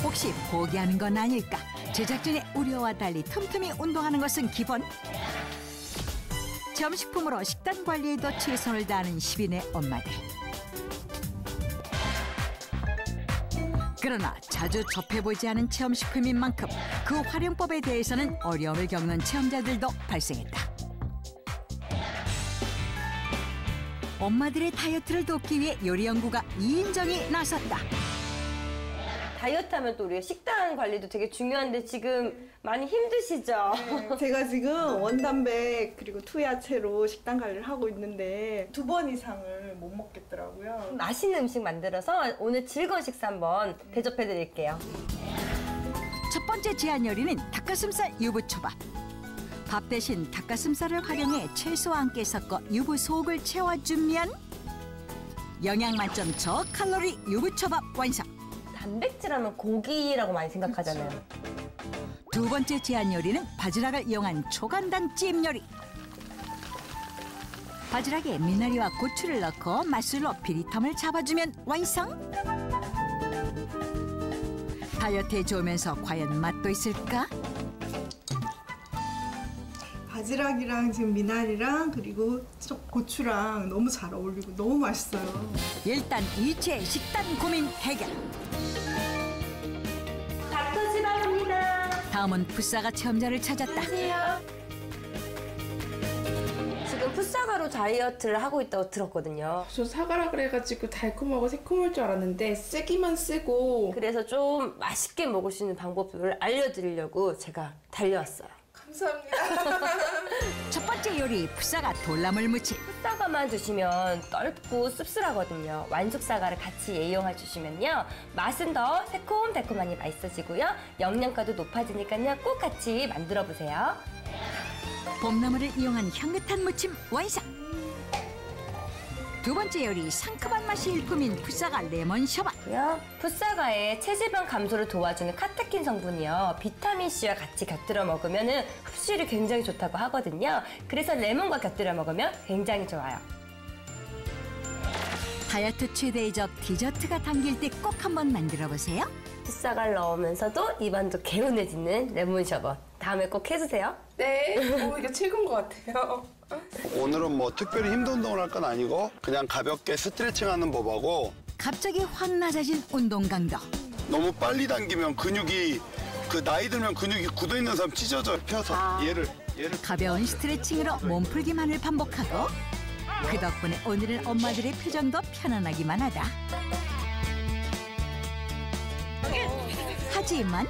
혹시 포기하는 건 아닐까? 제작진의 우려와 달리 틈틈이 운동하는 것은 기본. 점식품으로 식단 관리에도 최선을 다하는 10인의 엄마들. 그러나 자주 접해보지 않은 체험식품인 만큼 그 활용법에 대해서는 어려움을 겪는 체험자들도 발생했다. 엄마들의 다이어트를 돕기 위해 요리 연구가 이인정이 나섰다. 다이어트 하면 또 우리가 식단 관리도 되게 중요한데 지금 많이 힘드시죠? 네, 제가 지금 원단백 그리고 투야채로 식단 관리를 하고 있는데 2번 이상을 못 먹겠더라고요. 맛있는 음식 만들어서 오늘 즐거운 식사 한번 대접해 드릴게요. 첫 번째 제안 요리는 닭가슴살 유부초밥. 밥 대신 닭가슴살을 활용해 채소와 함께 섞어 유부 속을 채워주면 영양 만점 저칼로리 유부초밥 완성. 단백질하면 고기라고 많이 생각하잖아요. 두 번째 제안 요리는 바지락을 이용한 초간단 찜 요리. 바지락에 미나리와 고추를 넣고 맛술로 비릿함을 잡아주면 완성. 다이어트에 좋으면서 과연 맛도 있을까? 바지락이랑 지금 미나리랑 그리고 고추랑 너무 잘 어울리고 너무 맛있어요. 일단 이체 식단 고민 해결. 닥터지방입니다. 다음은 풋사과 체험자를 찾았다. 안녕하세요. 지금 풋사과로 다이어트를 하고 있다고 들었거든요. 저 사과라 그래가지고 달콤하고 새콤할 줄 알았는데 쓰기만 쓰고. 그래서 좀 맛있게 먹을 수 있는 방법을 알려드리려고 제가 달려왔어요. 감사합니다. 첫 번째 요리 풋사과 돌나물 무침. 풋사과만 드시면 떫고 씁쓸하거든요. 완숙사과를 같이 이용해 주시면요 맛은 더 새콤달콤하니 맛있어지고요 영양가도 높아지니까요 꼭 같이 만들어 보세요. 봄나물을 이용한 향긋한 무침 완성. 두 번째 요리 상큼한 맛이 일품인 풋사과 레몬 셔벗. 풋사과의 체지방 감소를 도와주는 카테킨 성분이요 비타민C와 같이 곁들여 먹으면 흡수율이 굉장히 좋다고 하거든요. 그래서 레몬과 곁들여 먹으면 굉장히 좋아요. 다이어트 최대의 적 디저트가 당길 때 꼭 한번 만들어 보세요. 풋사과를 넣으면서도 입안도 개운해지는 레몬 셔벗. 다음에 꼭 해주세요. 네, 이거 최고인 것 같아요. 오늘은 뭐 특별히 힘든 운동을 할 건 아니고 그냥 가볍게 스트레칭하는 법하고. 갑자기 확 낮아진 운동 강도. 너무 빨리 당기면 근육이 나이 들면 근육이 굳어 있는 사람 찢어져 펴서 얘를 가벼운 스트레칭으로 몸풀기만을 반복하고 그 덕분에 오늘은 엄마들의 표정도 편안하기만 하다. 하지만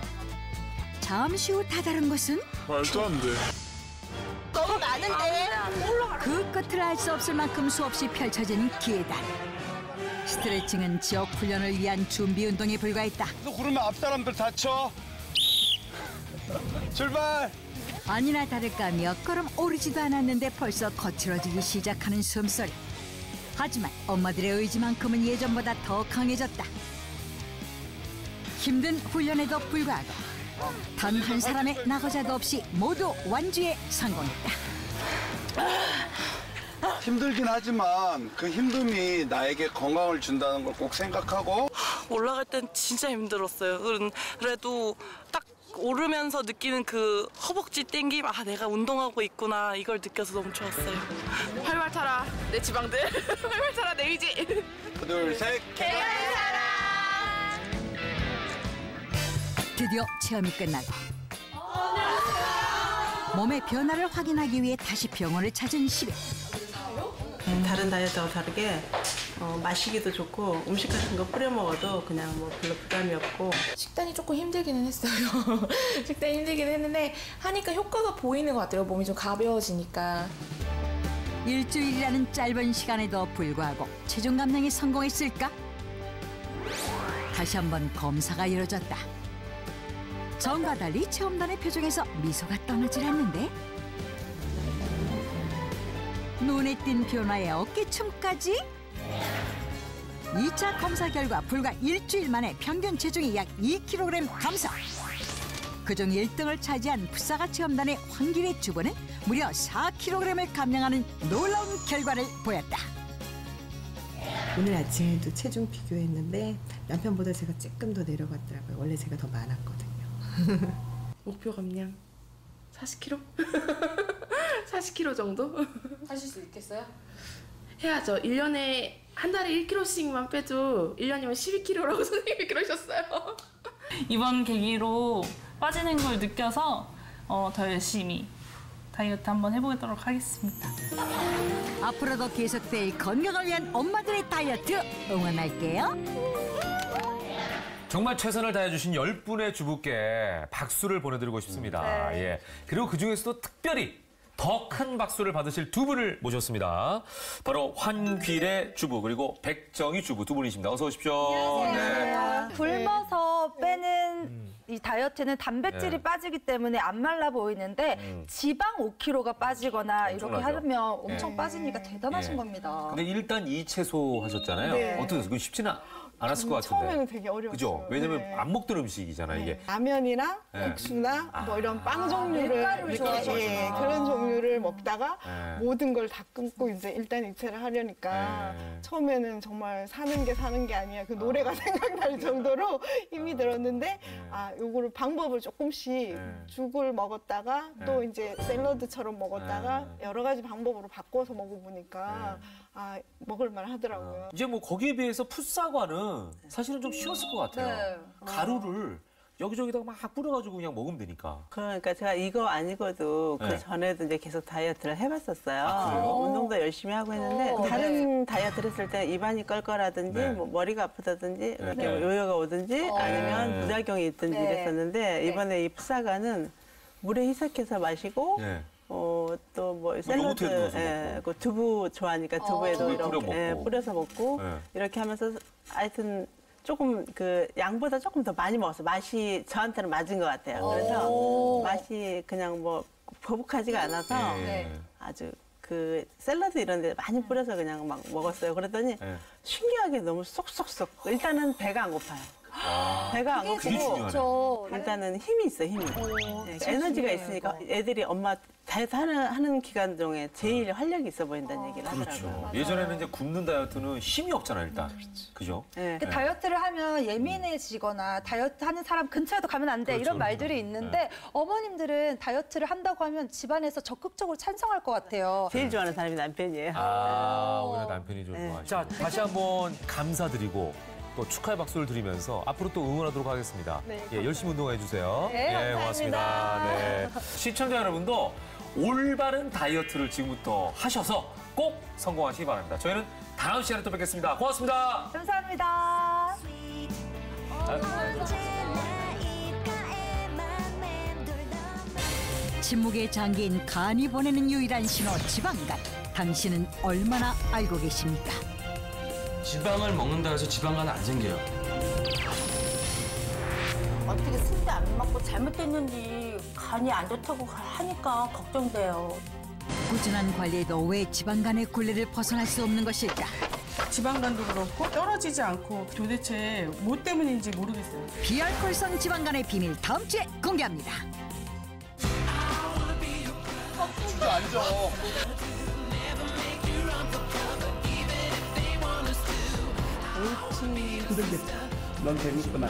잠시 후 다다른 것은 말도 안 돼. 너무 많은데 그 끝을 알 수 없을 만큼 수없이 펼쳐진 계단. 스트레칭은 지역 훈련을 위한 준비 운동에 불과했다. 너 그러면 앞 사람들 다쳐. 출발. 아니나 다를까 몇 걸음 오르지도 않았는데 벌써 거칠어지기 시작하는 숨소리. 하지만 엄마들의 의지만큼은 예전보다 더 강해졌다. 힘든 훈련에도 불구하고 단 한 사람의 나고자도 없이 모두 완주에 성공했다. 힘들긴 하지만 그 힘듦이 나에게 건강을 준다는 걸 꼭 생각하고. 올라갈 땐 진짜 힘들었어요. 그래도 딱 오르면서 느끼는 그 허벅지 땡김, 아 내가 운동하고 있구나, 이걸 느껴서 너무 좋았어요. 활발 타라 내 지방들. 활발 타라 내 의지. 하나, 둘, 셋. 드디어 체험이 끝나고 몸의 변화를 확인하기 위해 다시 병원을 찾은 시베. 다른 다이어트와 다르게 마시기도 좋고 음식 같은 거 뿌려 먹어도 그냥 뭐 별로 부담이 없고. 식단이 조금 힘들기는 했어요. 식단이 힘들긴 했는데 하니까 효과가 보이는 것 같아요. 몸이 좀 가벼워지니까. 일주일이라는 짧은 시간에도 불구하고 체중 감량에 성공했을까? 다시 한번 검사가 이뤄졌다. 전과 달리 체험단의 표정에서 미소가 떠나질 않는데 눈에 띈 변화에 어깨춤까지? 2차 검사 결과 불과 일주일 만에 평균 체중이 약 2kg 감소. 그중 1등을 차지한 풋사가 체험단의 황길의 주부는 무려 4kg을 감량하는 놀라운 결과를 보였다. 오늘 아침에도 체중 비교했는데 남편보다 제가 조금 더 내려갔더라고요. 원래 제가 더 많았거든요. 목표 감량 40kg? 40kg 정도? 하실 수 있겠어요? 해야죠. 1년에 한 달에 1kg씩만 빼도 1년이면 12kg라고 선생님이 그러셨어요. 이번 계기로 빠지는 걸 느껴서 더 열심히 다이어트 한번 해보도록 하겠습니다. 앞으로도 계속될 건강을 위한 엄마들의 다이어트 응원할게요. 정말 최선을 다해주신 10분의 주부께 박수를 보내드리고 싶습니다. 네. 예. 그리고 그중에서도 특별히 더 큰 박수를 받으실 두 분을 모셨습니다. 바로 환길의 주부 그리고 백정희 주부 두 분이십니다. 어서 오십시오. 안녕하세요. 굶어서 빼는 이 다이어트는 단백질이 네. 빠지기 때문에 안 말라 보이는데 지방 5kg가 빠지거나 이렇게 엄청나죠. 하면 엄청 네. 빠지니까 대단하신 네. 겁니다. 근데 일단 이 채소 하셨잖아요. 네. 어떠세요? 그건 쉽지는 않았을 것 같은데. 처음에는 되게 어려웠어요. 그죠? 왜냐면 네. 안 먹던 음식이잖아요, 이게. 라면이나 네. 국수나 뭐 이런 빵 종류를 밀가루를 이렇게, 좋아하시구나. 예, 그런 종류를 먹다가 네. 모든 걸 다 끊고 이제 일단 이체를 하려니까 네. 처음에는 정말 사는 게 아니야 그 노래가 생각날 정도로 힘이 들었는데 요거를 방법을 조금씩 죽을 먹었다가 또 이제 샐러드처럼 먹었다가 여러 가지 방법으로 바꿔서 먹어보니까 먹을만 하더라고요. 이제 뭐 거기에 비해서 풋사과는 사실은 좀 쉬웠을 것 같아요. 가루를 여기저기다가 막 뿌려가지고 그냥 먹으면 되니까. 그러니까 제가 이거 아니고도 네. 그 전에도 이제 계속 다이어트를 해봤었어요. 아, 그래요? 운동도 열심히 하고 했는데 다른 다이어트를 했을 때 입안이 껄껄하든지 네. 뭐 머리가 아프다든지 네. 이렇게 네. 요요가 오든지 아니면 네. 부작용이 있든지 네. 이랬었는데 네. 이번에 이 풋사과는 물에 희석해서 마시고 네. 또 뭐 요거트에 넣어서 샐러드, 그 두부 좋아하니까 두부에도 두부에 뿌려 이렇게 먹고. 뿌려서 먹고 네. 이렇게 하면서 하여튼 조금 그 양보다 조금 더 많이 먹었어요. 맛이 저한테는 맞은 것 같아요. 그래서 맛이 그냥 뭐 거북하지가 않아서 네. 아주 그 샐러드 이런 데 많이 뿌려서 그냥 막 먹었어요. 그랬더니 네. 신기하게 너무 쏙쏙쏙 일단은 배가 안 고파요. 배가 안 그게 고프고 중요하네. 일단은 힘이 있어요, 힘이. 네, 에너지가 있으니까 애들이 엄마 다이어트 하는 기간 중에 제일 활력이 있어 보인다는 얘기를 하더라고요. 그렇죠. 예전에는 이제 굶는 다이어트는 힘이 없잖아요, 일단. 그죠? 네. 그 다이어트를 하면 예민해지거나 다이어트 하는 사람 근처에도 가면 안 돼 그렇죠, 이런 말들이 있는데 어머님들은 다이어트를 한다고 하면 집안에서 적극적으로 찬성할 것 같아요. 제일 좋아하는 사람이 남편이에요. 오히려 남편이 좀 좋아하시죠. 자, 다시 한번 감사드리고 또 축하의 박수를 드리면서 앞으로 또 응원하도록 하겠습니다. 네, 예, 열심히 운동해 주세요. 네, 감사합니다. 고맙습니다. 네. 시청자 여러분도 올바른 다이어트를 지금부터 하셔서 꼭 성공하시기 바랍니다. 저희는 다음 시간에 또 뵙겠습니다. 고맙습니다. 감사합니다. 침묵의 장기인 간이 보내는 유일한 신호 지방간. 당신은 얼마나 알고 계십니까? 지방을 먹는다 해서 지방간은 안 생겨요. 어떻게 술도 안 먹고 잘못됐는지 간이 안 좋다고 하니까 걱정돼요. 꾸준한 관리에도 왜 지방간의 굴레를 벗어날 수 없는 것일까? 지방간도 그렇고 떨어지지 않고 도대체 뭐 때문인지 모르겠어요. 비알콜성 지방간의 비밀 다음 주에 공개합니다. 앉아. 옳지. 그러겠다. 넌 재밌구나.